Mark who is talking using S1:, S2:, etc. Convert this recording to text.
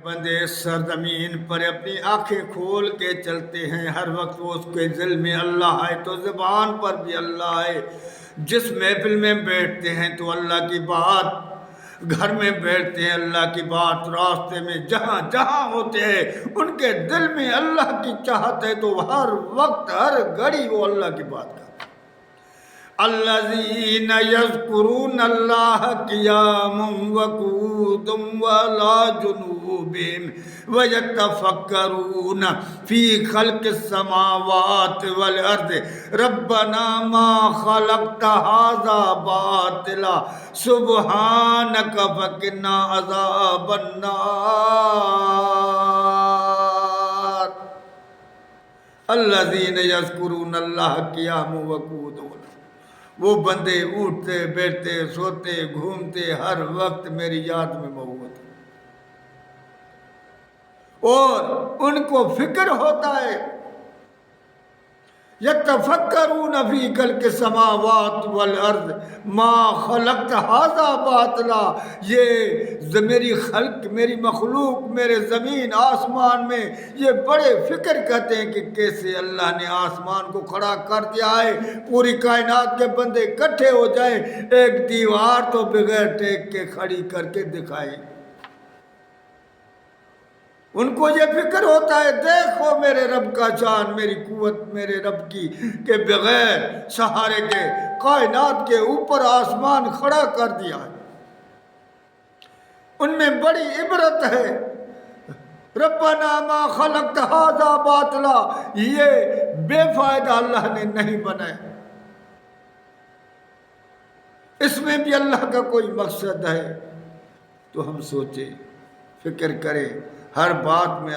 S1: بندے سرزمین پر اپنی آنکھیں کھول کے چلتے ہیں، ہر وقت وہ اس کے دل میں اللہ ہے تو زبان پر بھی اللہ ہے. جس محفل میں بیٹھتے ہیں تو اللہ کی بات، گھر میں بیٹھتے ہیں اللہ کی بات، راستے میں جہاں جہاں ہوتے ہیں ان کے دل میں اللہ کی چاہت ہے تو ہر وقت ہر گھڑی وہ اللہ کی بات کرتے ہیں. الذین یذکرون اللہ قیاما وقعودا وعلی جنوبہم ویتفکرون فی خلق السماوات والارض ربنا ما خلقت ھذا باطلا سبحانک فقنا عذاب النار. الذین یذکرون اللہ قیاما وقعودا، وہ بندے اٹھتے بیٹھتے سوتے گھومتے ہر وقت میری یاد میں مبعوث ہیں، اور ان کو فکر ہوتا ہے. یتفکرون فی خلق السماوات والارض ما خلقت ھذا باطلا، یہ میری خلق، میری مخلوق، میرے زمین آسمان میں یہ بڑے فکر کرتے ہیں کہ کیسے اللہ نے آسمان کو کھڑا کر دیا ہے، پوری کائنات کے بندے اکٹھے ہو جائیں، ایک دیوار تو بغیر ٹیک کے کھڑی کر کے دکھائے. ان کو یہ فکر ہوتا ہے دیکھو میرے رب کا شان، میری قوت میرے رب کی، کہ بغیر سہارے کے کائنات کے اوپر آسمان کھڑا کر دیا ہے. ان میں بڑی عبرت ہے. ربنا ما خلقت ھذا باطلا، یہ بے فائدہ اللہ نے نہیں بنائے، اس میں بھی اللہ کا کوئی مقصد ہے. تو ہم سوچیں، فکر کریں، ہر بات میں